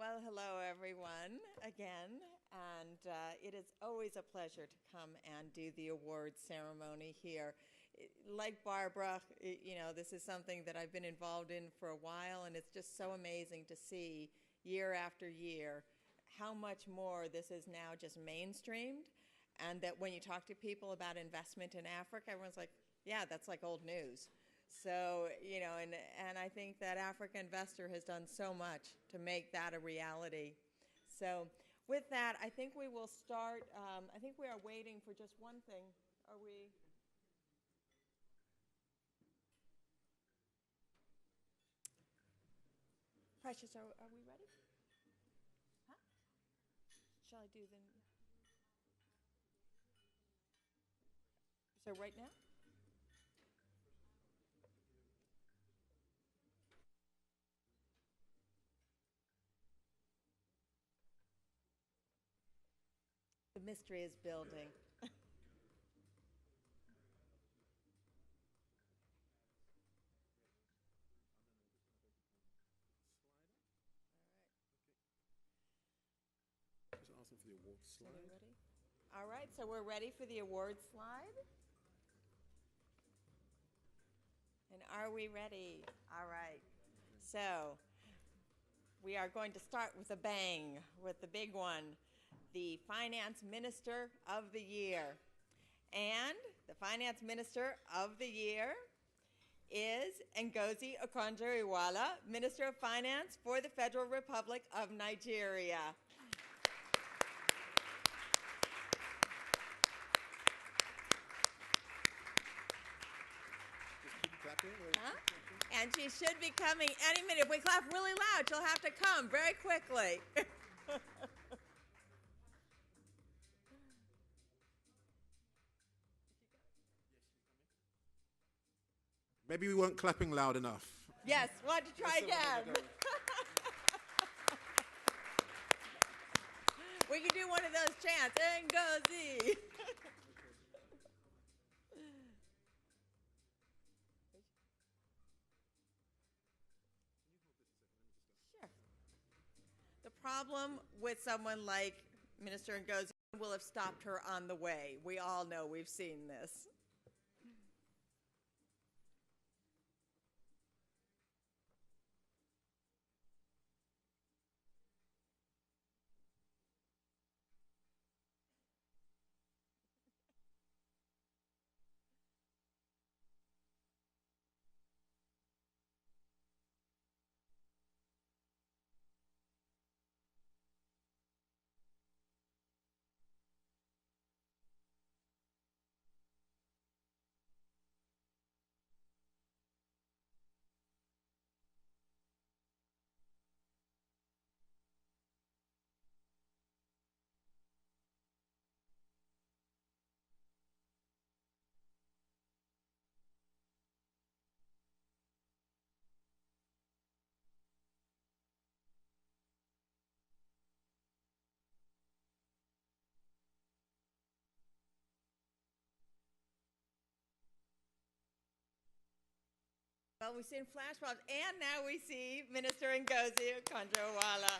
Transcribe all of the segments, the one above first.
Well, hello everyone again, and it is always a pleasure to come and do the awards ceremony here. Like Barbara, this is something that I've been involved in for a while, and it's just so amazing to see year after year how much more this is now just mainstreamed, and that when you talk to people about investment in Africa, everyone's like, yeah, that's like old news. So, and I think that Africa Investor has done so much to make that a reality. So with that, I think we will start. I think we are waiting for just one thing. Are we? Precious, are we ready? Huh? Shall I do the? So right now? The mystery is building. Just asking for the award slide. Ready? All right, so we're ready for the award slide. And are we ready? All right. So we are going to start with a bang, with the big one, the Finance Minister of the Year. And the Finance Minister of the Year is Ngozi Okonjo-Iweala, Minister of Finance for the Federal Republic of Nigeria. Huh? And she should be coming any minute. If we clap really loud, she'll have to come very quickly. Maybe we weren't clapping loud enough. Yes, why don't you try again? We can do one of those chants. Ngozi. Sure. The problem with someone like Minister Ngozi will have stopped her on the way. We all know, we've seen this. Well, we've seen flash mobs, and now we see Minister Ngozi Okonjo-Iweala.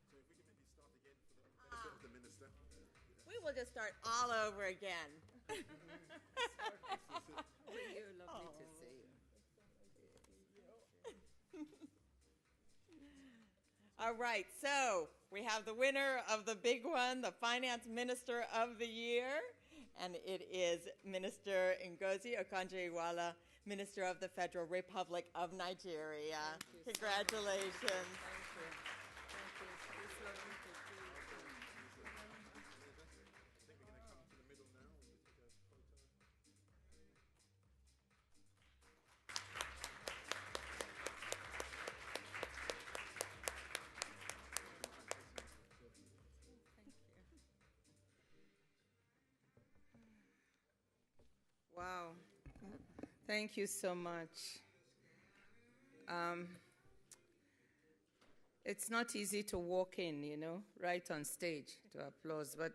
So if we can maybe start again for the benefit of the minister. We will just start all over again. You're lovely to see. All right, so we have the winner of the big one, the Finance Minister of the Year, and it is Minister Ngozi Okonjo-Iweala, Minister of the Federal Republic of Nigeria. Congratulations. Thank you. Thank you. It's lovely to see you. I think we're going to come to the middle now and we'll take a photo. Wow. Thank you so much. It's not easy to walk in, right on stage to applause, but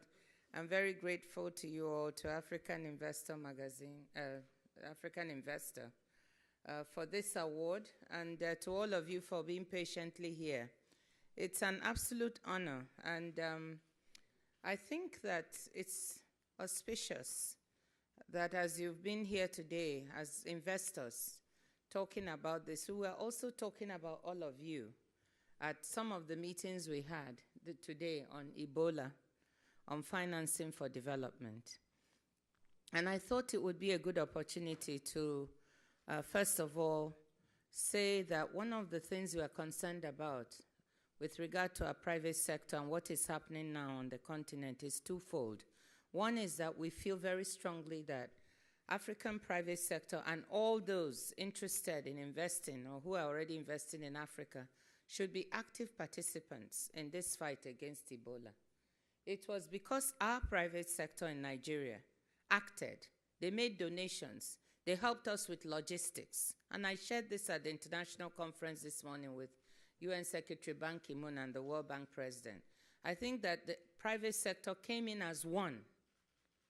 I'm very grateful to you all, to African Investor Magazine, African Investor, for this award, and to all of you for being patiently here. It's an absolute honor, and I think that it's auspicious that as you've been here today as investors talking about this, we were also talking about all of you at some of the meetings we had today on Ebola, on financing for development. And I thought it would be a good opportunity to, first of all, say that one of the things we are concerned about with regard to our private sector and what is happening now on the continent is twofold. One is that we feel very strongly that African private sector and all those interested in investing or who are already investing in Africa should be active participants in this fight against Ebola. It was because our private sector in Nigeria acted. They made donations. They helped us with logistics. And I shared this at the international conference this morning with UN Secretary Ban Ki-moon and the World Bank President. I think that the private sector came in as one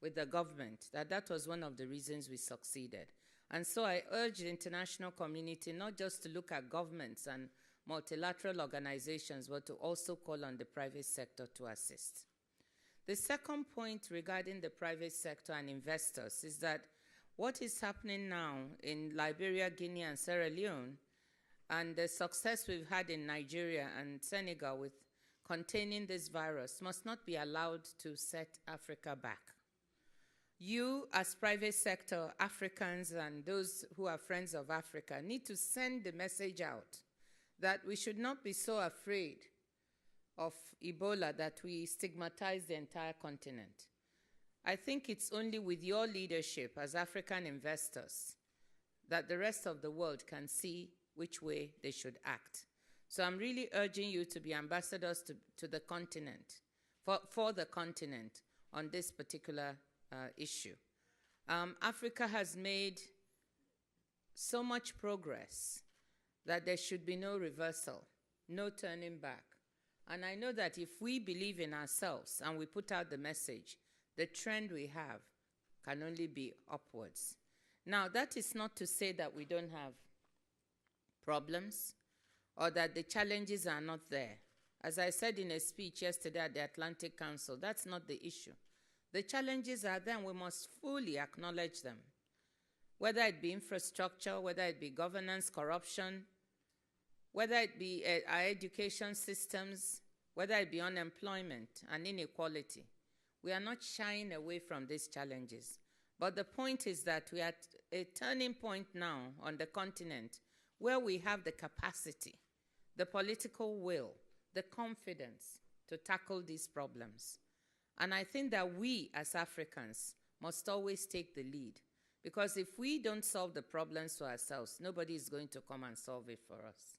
with the government, that was one of the reasons we succeeded. And so I urge the international community not just to look at governments and multilateral organizations, but to also call on the private sector to assist. The second point regarding the private sector and investors is that what is happening now in Liberia, Guinea, and Sierra Leone, and the success we've had in Nigeria and Senegal with containing this virus must not be allowed to set Africa back. You, as private sector Africans and those who are friends of Africa, need to send the message out that we should not be so afraid of Ebola that we stigmatize the entire continent. I think it's only with your leadership as African investors that the rest of the world can see which way they should act. So I'm really urging you to be ambassadors to the continent, for the continent on this particular issue. Africa has made so much progress that there should be no reversal, no turning back. And I know that if we believe in ourselves and we put out the message, the trend we have can only be upwards. Now, that is not to say that we don't have problems or that the challenges are not there. As I said in a speech yesterday at the Atlantic Council, that's not the issue. The challenges are there and we must fully acknowledge them. Whether it be infrastructure, whether it be governance, corruption, whether it be our education systems, whether it be unemployment and inequality. We are not shying away from these challenges. But the point is that we are at a turning point now on the continent where we have the capacity, the political will, the confidence to tackle these problems. And I think that we as Africans must always take the lead, because if we don't solve the problems for ourselves, nobody is going to come and solve it for us.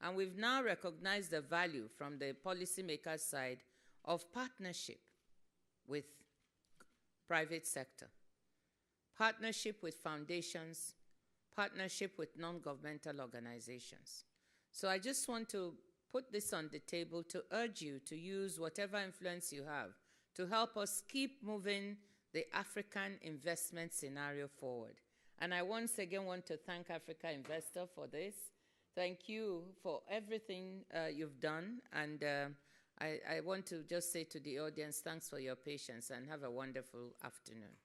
And we've now recognized the value from the policymakers' side of partnership with private sector, partnership with foundations, partnership with non-governmental organizations. So I just want to put this on the table to urge you to use whatever influence you have to help us keep moving the African investment scenario forward. And I once again want to thank Africa Investor for this. Thank you for everything you've done. And I want to just say to the audience, thanks for your patience and have a wonderful afternoon.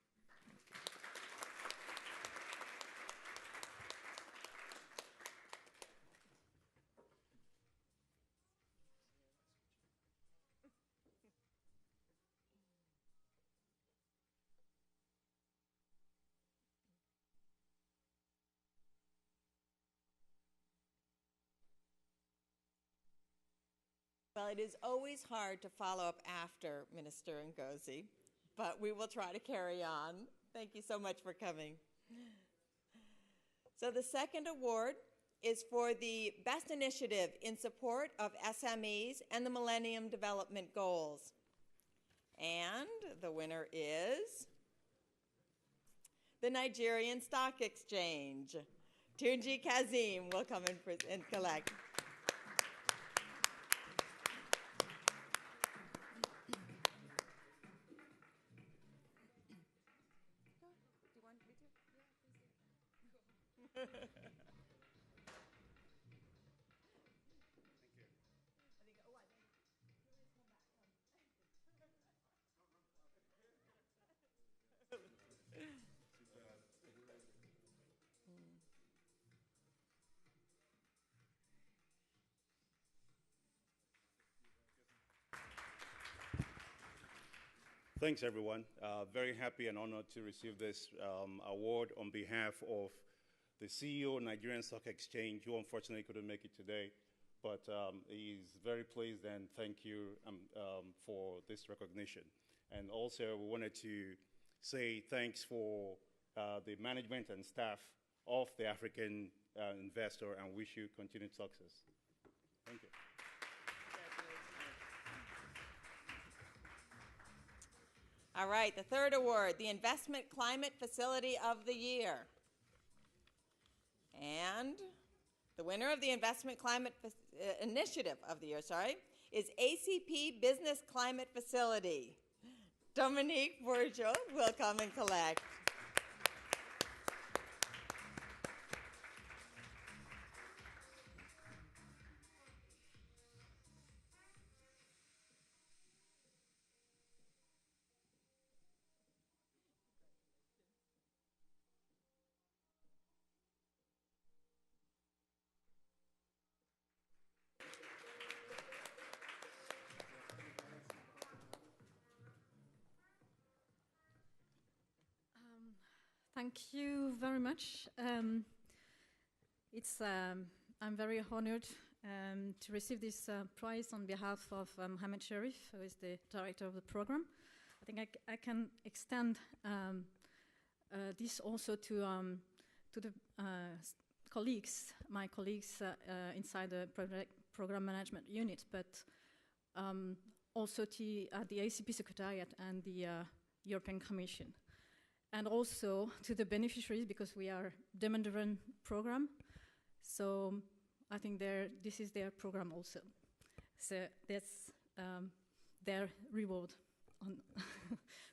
Well, it is always hard to follow up after Minister Ngozi, but we will try to carry on. Thank you so much for coming. So the second award is for the best initiative in support of SMEs and the Millennium Development Goals. And the winner is the Nigerian Stock Exchange. Tunji Kazim will come and collect. Thanks, everyone. Very happy and honored to receive this award on behalf of the CEO of Nigerian Stock Exchange, who unfortunately couldn't make it today, but he's very pleased and thank you for this recognition. And also, we wanted to say thanks for the management and staff of the African Investor and wish you continued success. Thank you. All right, the third award, the Investment Climate Facility of the Year. And the winner of the Investment Climate Initiative of the Year, is ACP Business Climate Facility. Dominique Bourgeot will come and collect. Thank you very much. I'm very honored to receive this prize on behalf of Mohamed Sharif, who is the director of the program. I think I can extend this also to the colleagues, my colleagues inside the program management unit, but also to the ACP Secretariat and the European Commission. And also to the beneficiaries, because we are demand-driven program. So I think this is their program also. So that's their reward.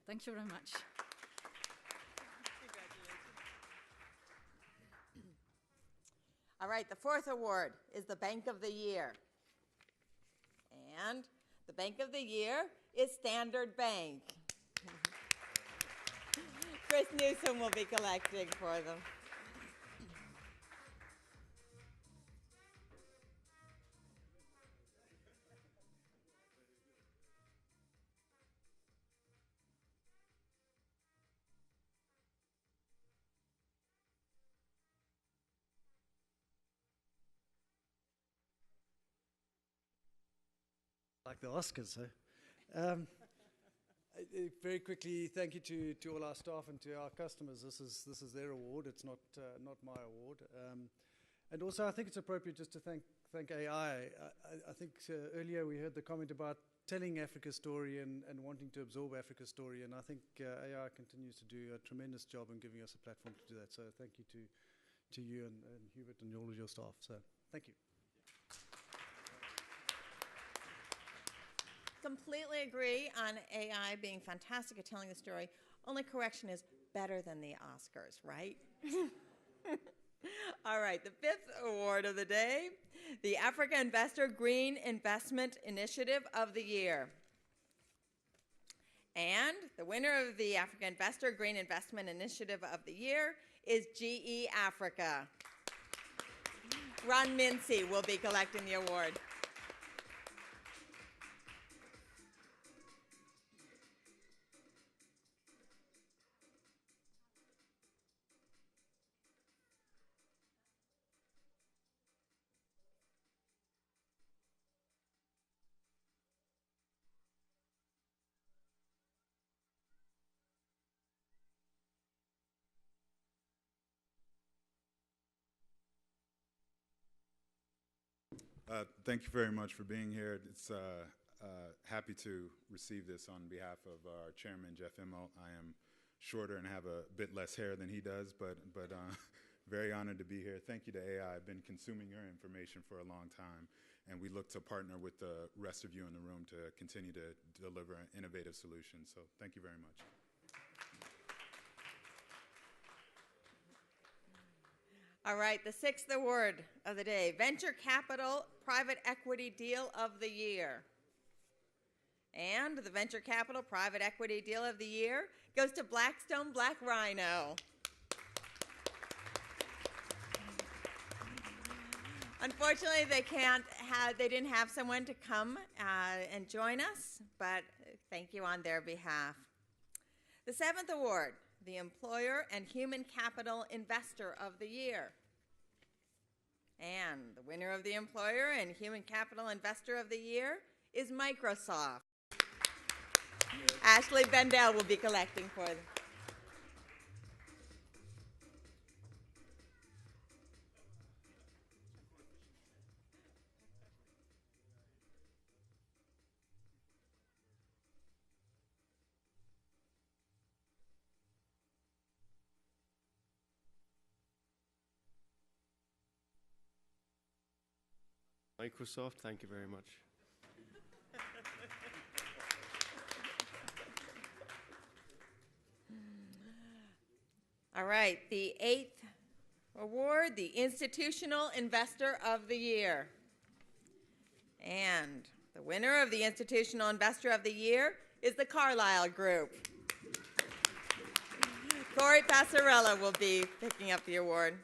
Thank you very much. All right, the fourth award is the Bank of the Year. And the Bank of the Year is Standard Bank. Chris Newsom will be collecting for them. Like the Oscars, very quickly, thank you to all our staff and to our customers. This is their award. It's not my award. And also, I think it's appropriate just to thank AI. I think earlier we heard the comment about telling Africa's story and wanting to absorb Africa's story. And I think AI continues to do a tremendous job in giving us a platform to do that. So thank you to you and Hubert and all of your staff. So thank you. Completely agree on AI being fantastic at telling the story. Only correction is better than the Oscars, right? All right, the fifth award of the day, the Africa Investor Green Investment Initiative of the Year. And the winner of the Africa Investor Green Investment Initiative of the Year is GE Africa. Ron Mincy will be collecting the award. Thank you very much for being here. It's happy to receive this on behalf of our chairman, Jeff Immelt. I am shorter and have a bit less hair than he does, but very honored to be here. Thank you to AI. I've been consuming your information for a long time, and we look to partner with the rest of you in the room to continue to deliver innovative solutions. So thank you very much. All right, the sixth award of the day, Venture Capital Private Equity Deal of the Year. And the Venture Capital Private Equity Deal of the Year goes to Blackstone Black Rhino. Unfortunately, they didn't have someone to come and join us, but thank you on their behalf. The seventh award, the Employer and Human Capital Investor of the Year. And the winner of the Employer and Human Capital Investor of the Year is Microsoft. Ashley Bendel will be collecting for them. Microsoft, thank you very much. All right, the eighth award, the Institutional Investor of the Year. And the winner of the Institutional Investor of the Year is the Carlyle Group. Corey Passarella will be picking up the award.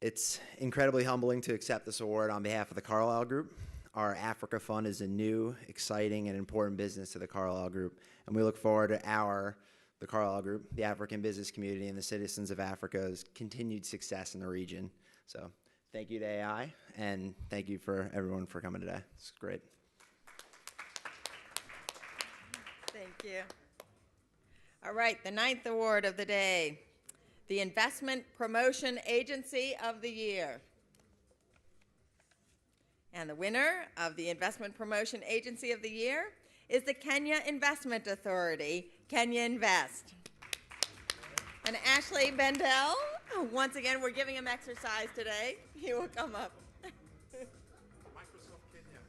It's incredibly humbling to accept this award on behalf of the Carlyle Group. Our Africa Fund is a new, exciting, and important business to the Carlyle Group, and we look forward to the Carlyle Group, the African business community, and the citizens of Africa's continued success in the region. So thank you to AI, and thank you for everyone for coming today. It's great. Thank you. All right, the ninth award of the day, the Investment Promotion Agency of the Year. And the winner of the Investment Promotion Agency of the Year is the Kenya Investment Authority, Kenya Invest. And Ashley Bendel, once again, we're giving him exercise today. He will come up. Microsoft Kenya.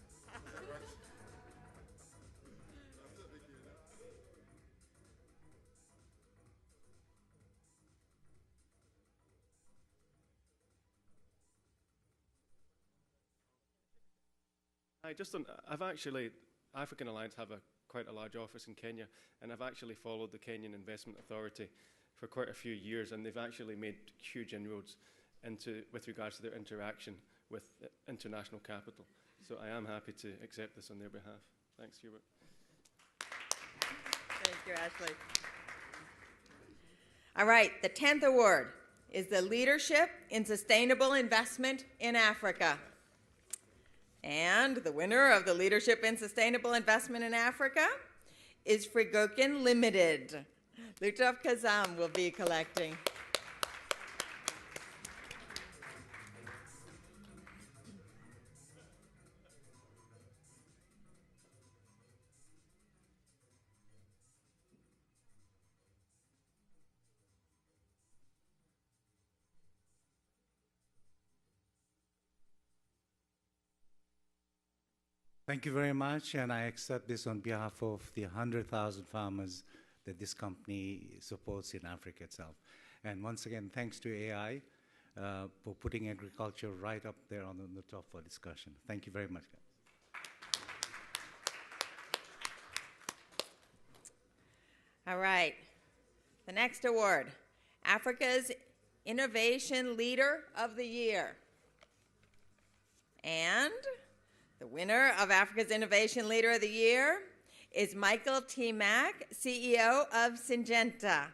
African Alliance have quite a large office in Kenya, and I've actually followed the Kenyan Investment Authority for quite a few years, and they've actually made huge inroads with regards to their interaction with international capital. So I am happy to accept this on their behalf. Thanks, Hubert. Thank you, Ashley. All right, the 10th award is the Leadership in Sustainable Investment in Africa. And the winner of the Leadership in Sustainable Investment in Africa is Frigokin Limited. Lutov Kazam will be collecting. Thank you very much, and I accept this on behalf of the 100,000 farmers that this company supports in Africa itself. And once again, thanks to AI for putting agriculture right up there on the top for discussion. Thank you very much, guys. All right, the next award, Africa's Innovation Leader of the Year. And the winner of Africa's Innovation Leader of the Year is Michael T. Mack, CEO of Syngenta.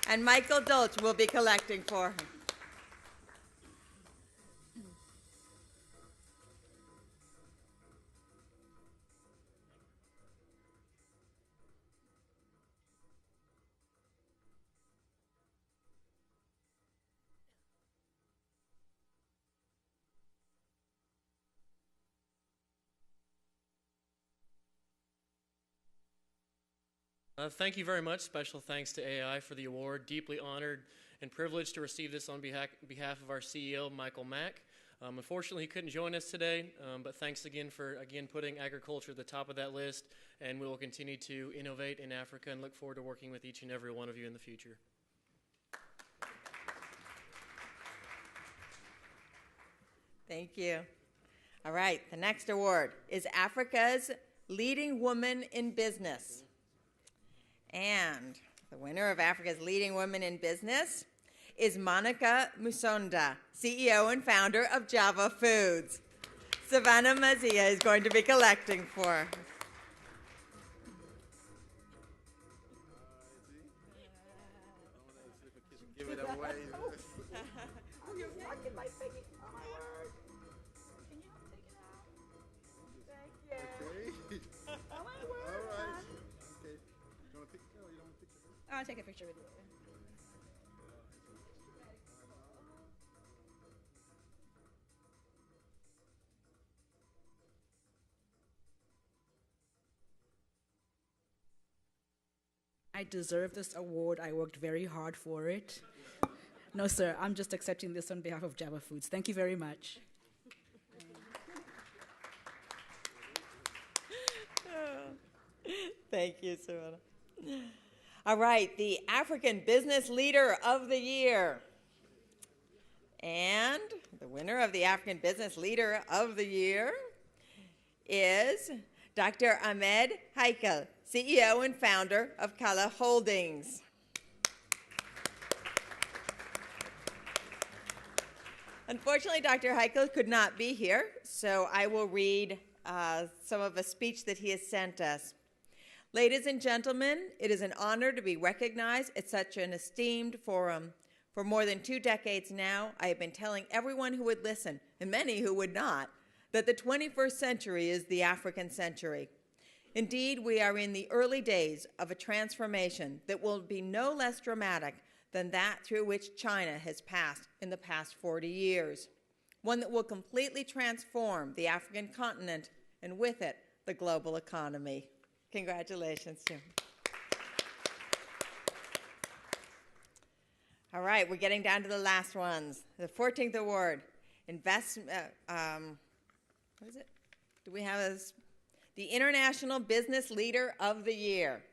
And Michael Dolch will be collecting for him. Thank you very much. Special thanks to AI for the award. Deeply honored and privileged to receive this on behalf of our CEO, Michael Mack. Unfortunately, he couldn't join us today, but thanks again for putting agriculture at the top of that list, and we will continue to innovate in Africa and look forward to working with each and every one of you in the future. Thank you. All right, the next award is Africa's Leading Woman in Business. And the winner of Africa's Leading Woman in Business is Monica Musonda, CEO and founder of Java Foods. Savannah Mazia is going to be collecting for her. Give it away. Oh, you're rocking my thingy. Oh, my word. Can you help take it out? Thank you. Okay. Oh, my word. All right. Okay. You want to pick? No, you don't want to pick the first? I'll take a picture with you. I deserve this award. I worked very hard for it. No, sir, I'm just accepting this on behalf of Java Foods. Thank you very much. Thank you, Savannah. All right, the African Business Leader of the Year. And the winner of the African Business Leader of the Year is Dr. Ahmed Heikel, CEO and founder of Kala Holdings. Unfortunately, Dr. Heikel could not be here, so I will read some of a speech that he has sent us. Ladies and gentlemen, it is an honor to be recognized at such an esteemed forum. For more than 2 decades now, I have been telling everyone who would listen, and many who would not, that the 21st century is the African century. Indeed, we are in the early days of a transformation that will be no less dramatic than that through which China has passed in the past 40 years. One that will completely transform the African continent and with it, the global economy. Congratulations, Jim. All right, we're getting down to the last ones. The 14th award, what is it? Do we have the International Business Leader of the Year?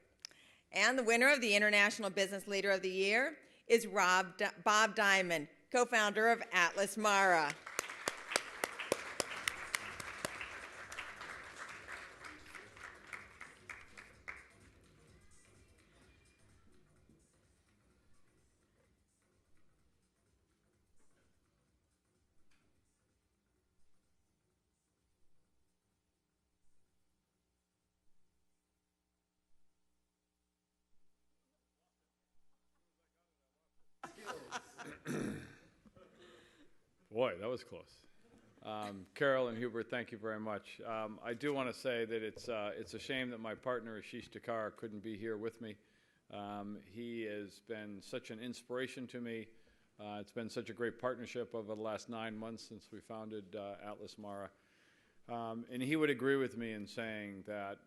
And the winner of the International Business Leader of the Year is Bob Diamond, co-founder of Atlas Mara. Boy, that was close. Carol and Hubert, thank you very much. I do want to say that it's a shame that my partner, Ashish Takar, couldn't be here with me. He has been such an inspiration to me. It's been such a great partnership over the last 9 months since we founded Atlas Mara. And he would agree with me in saying that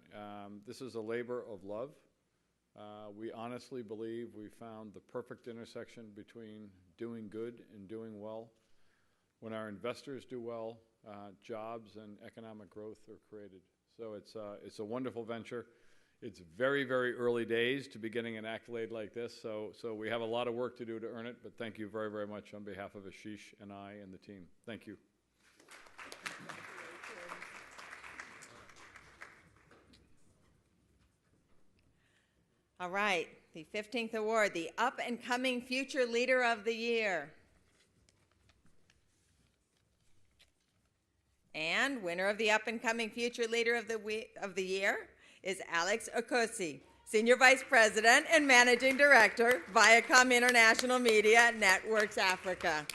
this is a labor of love. We honestly believe we found the perfect intersection between doing good and doing well. When our investors do well, jobs and economic growth are created. So it's a wonderful venture. It's very, very early days to be getting an accolade like this, so we have a lot of work to do to earn it, but thank you very, very much on behalf of Ashish and I and the team. Thank you. All right, the 15th award, the Up and Coming Future Leader of the Year. And winner of the Up and Coming Future Leader of the Year is Alex Okosi, Senior Vice President and Managing Director, Viacom International Media Networks Africa.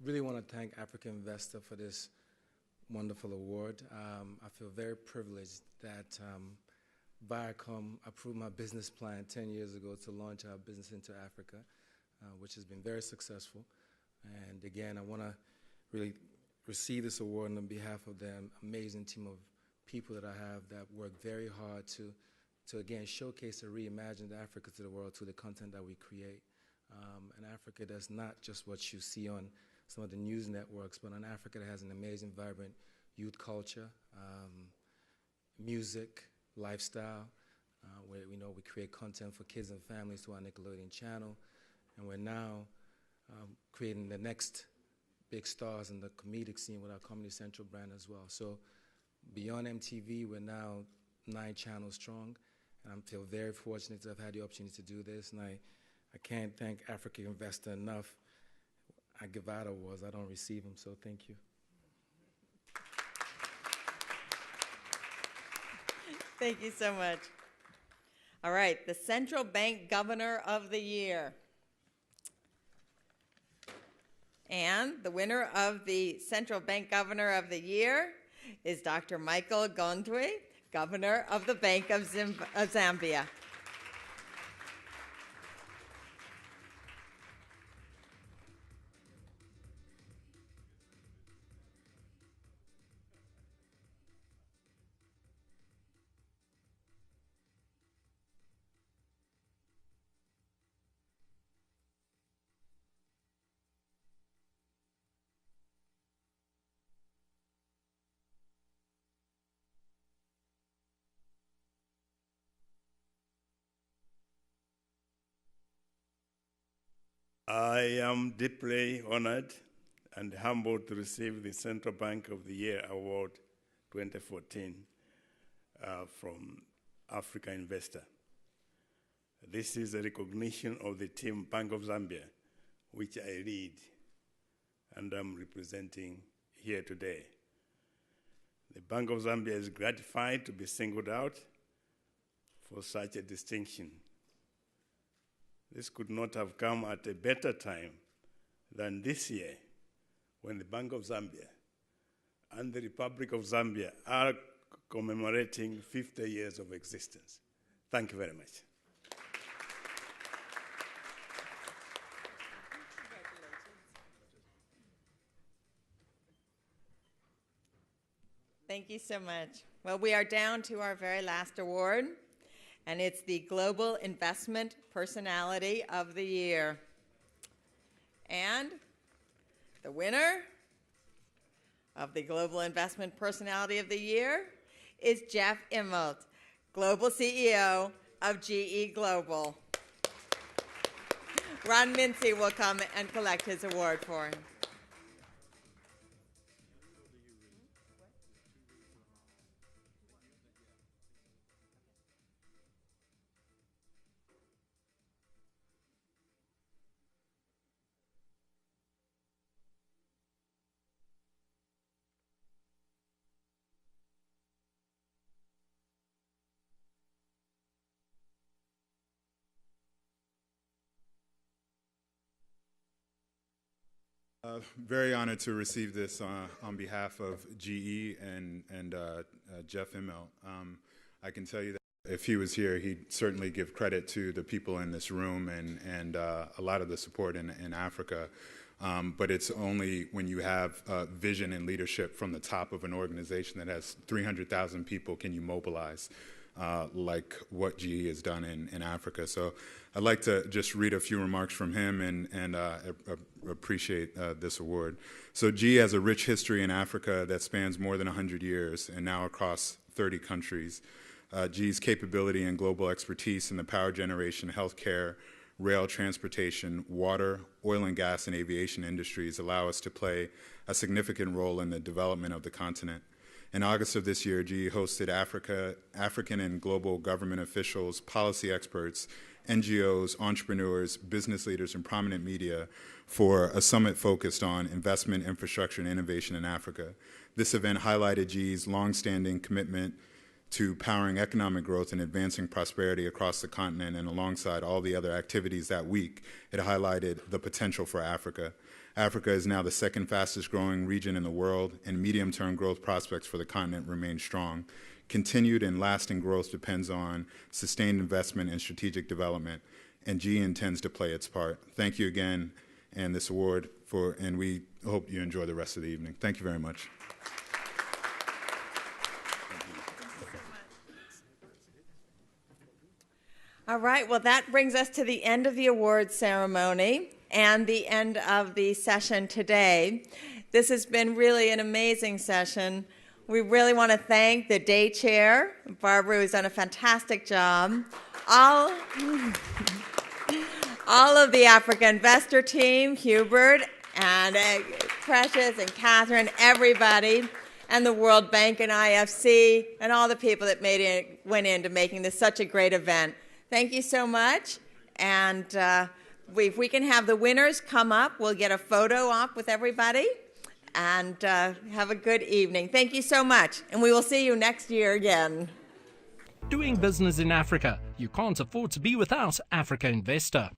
really want to thank Africa Investor for this wonderful award. I feel very privileged that Viacom approved my business plan 10 years ago to launch our business into Africa, which has been very successful. And again, I want to really receive this award on behalf of the amazing team of people that I have that work very hard to again, showcase and reimagine Africa to the world through the content that we create. And Africa that's not just what you see on some of the news networks, but an Africa that has an amazing, vibrant youth culture, music, lifestyle, where we know we create content for kids and families through our Nickelodeon channel. And we're now creating the next big stars in the comedic scene with our Comedy Central brand as well. So beyond MTV, we're now 9 channels strong. And I feel very fortunate to have had the opportunity to do this. And I can't thank Africa Investor enough. I give out awards, I don't receive them, so thank you. Thank you so much. All right, the Central Bank Governor of the Year. And the winner of the Central Bank Governor of the Year is Dr. Michael Gondwe, Governor of the Bank of Zambia. I am deeply honored and humbled to receive the Central Bank of the Year Award 2014 from Africa Investor. This is a recognition of the team Bank of Zambia, which I lead and I'm representing here today. The Bank of Zambia is gratified to be singled out for such a distinction. This could not have come at a better time than this year, when the Bank of Zambia and the Republic of Zambia are commemorating 50 years of existence. Thank you very much. Thank you so much. Well, we are down to our very last award, and it's the Global Investment Personality of the Year. And the winner of the Global Investment Personality of the Year is Jeff Immelt, Global CEO of GE Global. Ron Mincy will come and collect his award for him. Very honored to receive this on behalf of GE and Jeff Immelt. I can tell you that if he was here, he'd certainly give credit to the people in this room and a lot of the support in Africa. But it's only when you have vision and leadership from the top of an organization that has 300,000 people can you mobilize like what GE has done in Africa. So I'd like to just read a few remarks from him and appreciate this award. So GE has a rich history in Africa that spans more than 100 years and now across 30 countries. GE's capability and global expertise in the power generation, healthcare, rail transportation, water, oil and gas, and aviation industries allow us to play a significant role in the development of the continent. In August of this year, GE hosted African and global government officials, policy experts, NGOs, entrepreneurs, business leaders, and prominent media for a summit focused on investment, infrastructure, and innovation in Africa. This event highlighted GE's longstanding commitment to powering economic growth and advancing prosperity across the continent, and alongside all the other activities that week, it highlighted the potential for Africa. Africa is now the second fastest growing region in the world, and medium-term growth prospects for the continent remain strong. Continued and lasting growth depends on sustained investment and strategic development, and GE intends to play its part. Thank you again, and this award and we hope you enjoy the rest of the evening. Thank you very much. All right, well, that brings us to the end of the awards ceremony and the end of the session today. This has been really an amazing session. We really want to thank the day chair, Barbara, who's done a fantastic job. All of the Africa Investor team, Hubert and Precious and Catherine, everybody, and the World Bank and IFC, and all the people that went into making this such a great event. Thank you so much. And if we can have the winners come up, we'll get a photo op with everybody. And have a good evening. Thank you so much. And we will see you next year again. Doing business in Africa. You can't afford to be without Africa Investor.